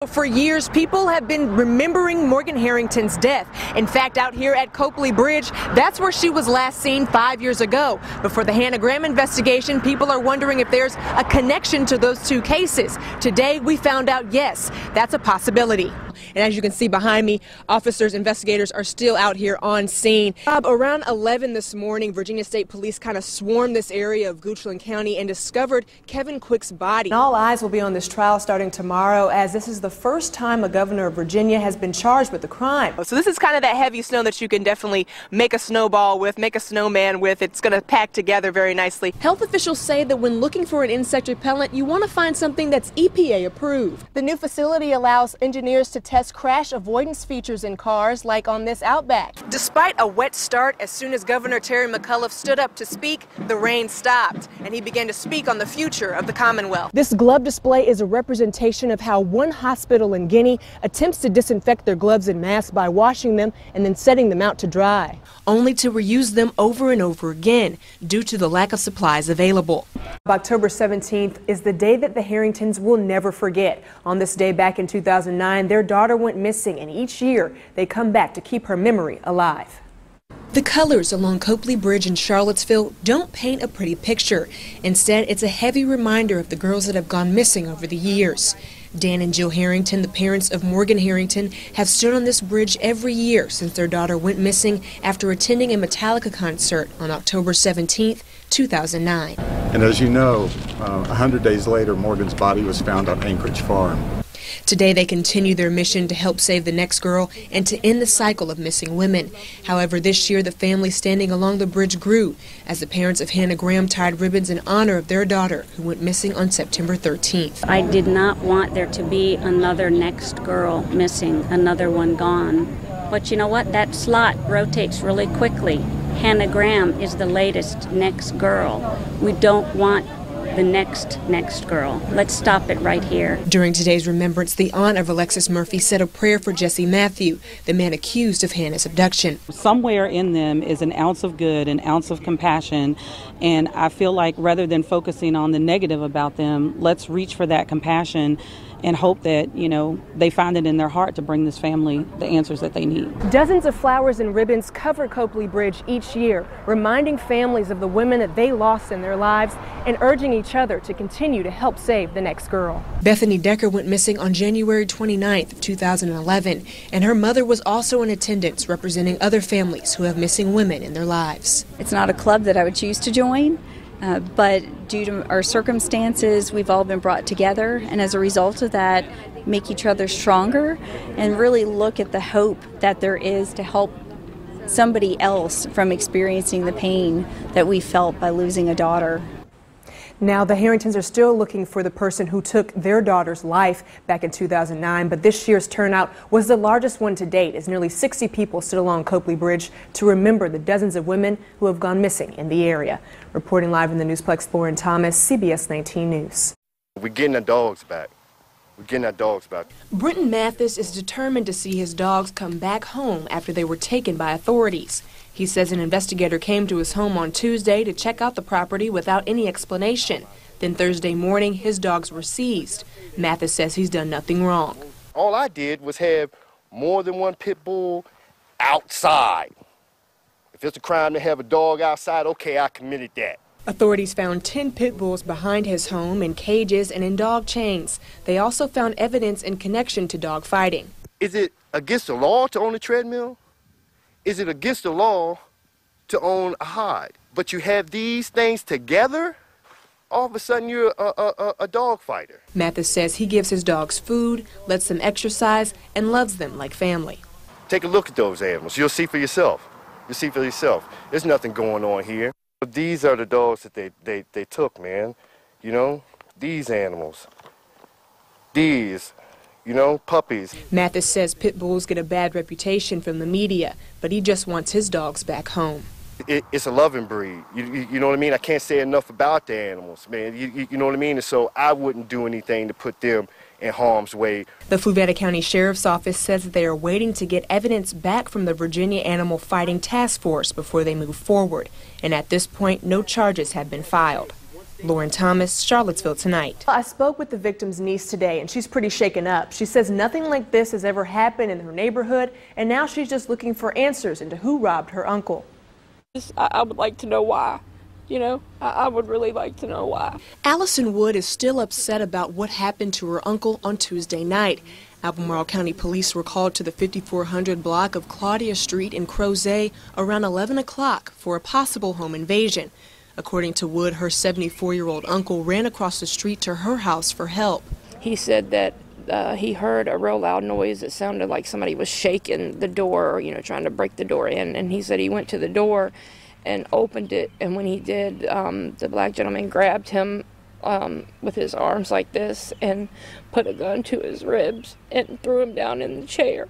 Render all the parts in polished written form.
For years, people have been remembering Morgan Harrington's death. In fact, out here at Copley Bridge, that's where she was last seen 5 years ago. But for the Hannah Graham investigation, people are wondering if there's a connection to those two cases. Today, we found out, yes, that's a possibility. And as you can see behind me, officers, investigators are still out here on scene. Around 11 this morning, Virginia State Police kind of swarmed this area of Goochland County and discovered Kevin Quick's body. And all eyes will be on this trial starting tomorrow, as this is the first time a governor of Virginia has been charged with the crime. So this is kind of that heavy snow that you can definitely make a snowball with, make a snowman with. It's going to pack together very nicely. Health officials say that when looking for an insect repellent, you want to find something that's EPA approved. The new facility allows engineers to test crash avoidance features in cars like on this Outback. Despite a wet start, as soon as Governor Terry McAuliffe stood up to speak, the rain stopped and he began to speak on the future of the Commonwealth. This glove display is a representation of how one hospital in Guinea attempts to disinfect their gloves and masks by washing them and then setting them out to dry, only to reuse them over and over again due to the lack of supplies available. October 17th is the day that the Harringtons will never forget. On this day back in 2009, their daughter went missing, and each year they come back to keep her memory alive. The colors along Copley Bridge in Charlottesville don't paint a pretty picture. Instead, it's a heavy reminder of the girls that have gone missing over the years. Dan and Jill Harrington, the parents of Morgan Harrington, have stood on this bridge every year since their daughter went missing after attending a Metallica concert on October 17th, 2009. And as you know, 100 days later, Morgan's body was found on Anchorage Farm. Today they continue their mission to help save the next girl and to end the cycle of missing women. However, this year the family standing along the bridge grew as the parents of Hannah Graham tied ribbons in honor of their daughter who went missing on September 13th. I did not want there to be another next girl missing, another one gone. But you know what? That slot rotates really quickly. Hannah Graham is the latest next girl. We don't want the next girl. Let's stop it right here. During today's remembrance, the aunt of Alexis Murphy said a prayer for Jesse Matthew, the man accused of Hannah's abduction. Somewhere in them is an ounce of good, an ounce of compassion, and I feel like rather than focusing on the negative about them, let's reach for that compassion and hope that, they find it in their heart to bring this family the answers that they need. Dozens of flowers and ribbons cover Copley Bridge each year, reminding families of the women that they lost in their lives and urging each other to continue to help save the next girl. Bethany Decker went missing on January 29th of 2011, and her mother was also in attendance representing other families who have missing women in their lives. It's not a club that I would choose to join. But due to our circumstances, we've all been brought together, and as a result of that, make each other stronger and really look at the hope that there is to help somebody else from experiencing the pain that we felt by losing a daughter. Now, the Harringtons are still looking for the person who took their daughter's life back in 2009, but this year's turnout was the largest one to date, as nearly 60 people stood along Copley Bridge to remember the dozens of women who have gone missing in the area. Reporting live in the Newsplex, Loren Thomas, CBS 19 News. We're getting our dogs back. We're getting our dogs back. Brenton Mathis is determined to see his dogs come back home after they were taken by authorities. He says an investigator came to his home on Tuesday to check out the property without any explanation. Then Thursday morning, his dogs were seized. Mathis says he's done nothing wrong. All I did was have more than one pit bull outside. If it's a crime to have a dog outside, okay, I committed that. Authorities found 10 pit bulls behind his home in cages and in dog chains. They also found evidence in connection to dog fighting. Is it against the law to own a treadmill? Is it against the law to own a hide? But you have these things together, all of a sudden you're a dog fighter. Mathis says he gives his dogs food, lets them exercise, and loves them like family. Take a look at those animals. You'll see for yourself. You'll see for yourself. There's nothing going on here. These are the dogs that they took, man. These animals. These. Puppies. Mathis says pit bulls get a bad reputation from the media, but he just wants his dogs back home. It's a loving breed. You know what I mean? I can't say enough about the animals, man. You know what I mean? And so I wouldn't do anything to put them in harm's way. The Fluvanna County Sheriff's Office says that they are waiting to get evidence back from the Virginia Animal Fighting Task Force before they move forward. And at this point, no charges have been filed. Loren Thomas, Charlottesville Tonight. I spoke with the victim's niece today, and she's pretty shaken up. She says nothing like this has ever happened in her neighborhood, and now she's just looking for answers into who robbed her uncle. I would like to know why. I would really like to know why. Allison Wood is still upset about what happened to her uncle on Tuesday night. Albemarle County Police were called to the 5400 block of Claudia Street in Crozet around 11 o'clock for a possible home invasion. According to Wood, her 74-year-old uncle ran across the street to her house for help. He said that he heard a real loud noise. It sounded like somebody was shaking the door, or, trying to break the door in. And he said he went to the door and opened it. And when he did, the black gentleman grabbed him with his arms like this and put a gun to his ribs and threw him down in the chair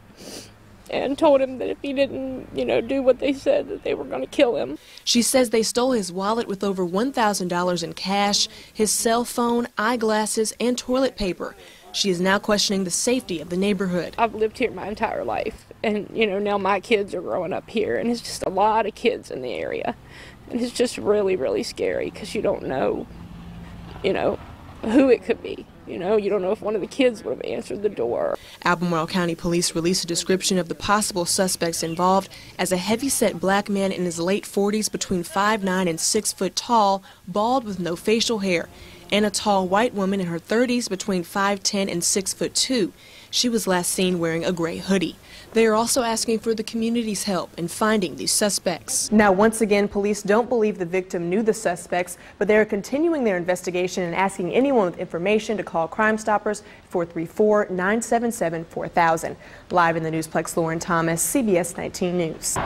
and told him that if he didn't, do what they said, that they were going to kill him. She says they stole his wallet with over $1,000 in cash, his cell phone, eyeglasses, and toilet paper. She is now questioning the safety of the neighborhood. I've lived here my entire life, and, now my kids are growing up here, and it's just a lot of kids in the area. And it's just really, really scary because you don't know, who it could be. You don't know if one of the kids would have answered the door. Albemarle County Police released a description of the possible suspects involved as a heavy-set black man in his late 40s, between 5'9" and 6 foot tall, bald with no facial hair, and a tall white woman in her 30s, between 5'10" and 6'2". She was last seen wearing a gray hoodie. They are also asking for the community's help in finding these suspects. Now, once again, police don't believe the victim knew the suspects, but they are continuing their investigation and asking anyone with information to call Crime Stoppers 434-977-4000. Live in the Newsplex, Loren Thomas, CBS 19 News.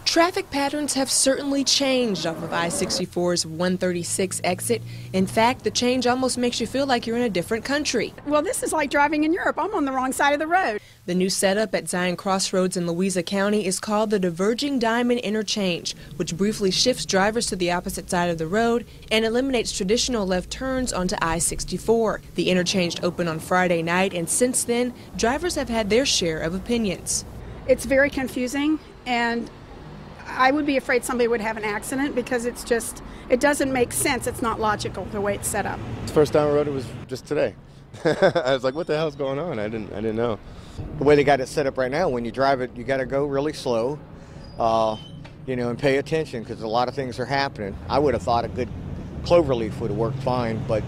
Traffic patterns have certainly changed off of I-64's 136 exit. In fact, the change almost makes you feel like you're in a different country. Well, this is like driving in Europe. I'm on the wrong side of the road. The new setup at Zion Crossroads in Louisa County is called the Diverging Diamond Interchange, which briefly shifts drivers to the opposite side of the road and eliminates traditional left turns onto I-64. The interchange opened on Friday night, and since then, drivers have had their share of opinions. It's very confusing, and I would be afraid somebody would have an accident because it doesn't make sense. It's not logical the way it's set up. The first time I rode it was just today. I was like, what the hell's going on? I didn't know. The way they got it set up right now, when you drive it, you got to go really slow, and pay attention because a lot of things are happening. I would have thought a good cloverleaf would have worked fine, but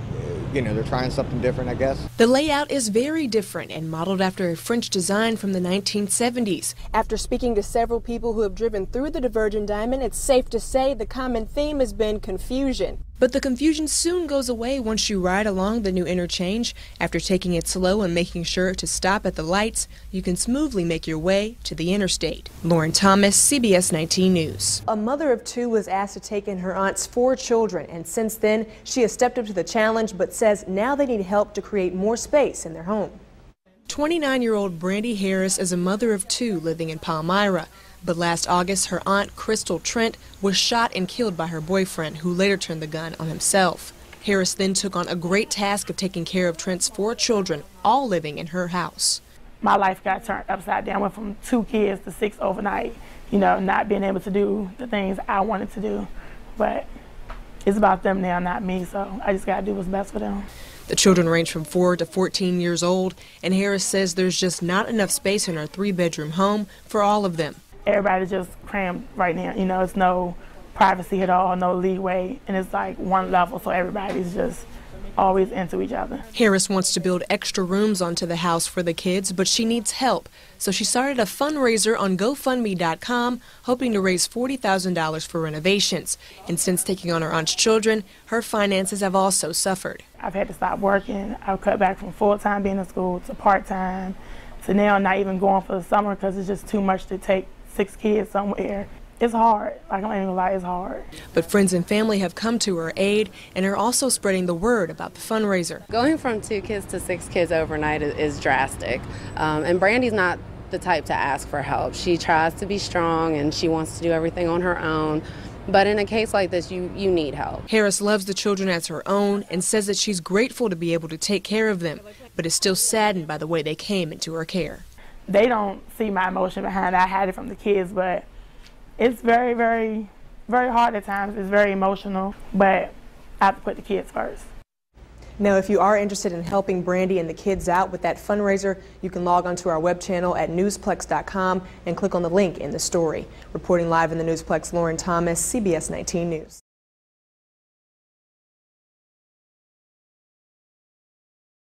they're trying something different, I guess. The layout is very different and modeled after a French design from the 1970s. After speaking to several people who have driven through the Divergent Diamond, it's safe to say the common theme has been confusion. But the confusion soon goes away once you ride along the new interchange. After taking it slow and making sure to stop at the lights, you can smoothly make your way to the interstate. Loren Thomas, CBS 19 News. A mother of two was asked to take in her aunt's 4 children, and since then, she has stepped up to the challenge, but says now they need help to create more space in their home. 29-year-old Brandy Harris is a mother of 2 living in Palmyra. But last August, her aunt, Crystal Trent, was shot and killed by her boyfriend, who later turned the gun on himself. Harris then took on a great task of taking care of Trent's 4 children, all living in her house. My life got turned upside down. Went from 2 kids to 6 overnight, not being able to do the things I wanted to do. But it's about them now, not me, so I just got to do what's best for them. The children range from 4 to 14 years old, and Harris says there's just not enough space in her 3-bedroom home for all of them. Everybody's just crammed right now. It's no privacy at all, no leeway, and it's like one level, so everybody's just always into each other. Harris wants to build extra rooms onto the house for the kids, but she needs help. So she started a fundraiser on GoFundMe.com, hoping to raise $40,000 for renovations. And since taking on her aunt's children, her finances have also suffered. I've had to stop working. I've cut back from full-time being in school to part-time to now not even going for the summer because it's just too much to take 6 kids somewhere. It's hard. Like, I'm not even gonna lie, it's hard. But friends and family have come to her aid and are also spreading the word about the fundraiser. Going from 2 kids to 6 kids overnight is drastic. And Brandy's not the type to ask for help. She tries to be strong and she wants to do everything on her own. But in a case like this, you need help. Harris loves the children as her own and says that she's grateful to be able to take care of them, but is still saddened by the way they came into her care. They don't see my emotion behind it. I had it from the kids, but it's very, very, very hard at times. It's very emotional, but I have to put the kids first. Now, if you are interested in helping Brandy and the kids out with that fundraiser, you can log onto our web channel at newsplex.com and click on the link in the story. Reporting live in the Newsplex, Loren Thomas, CBS 19 News.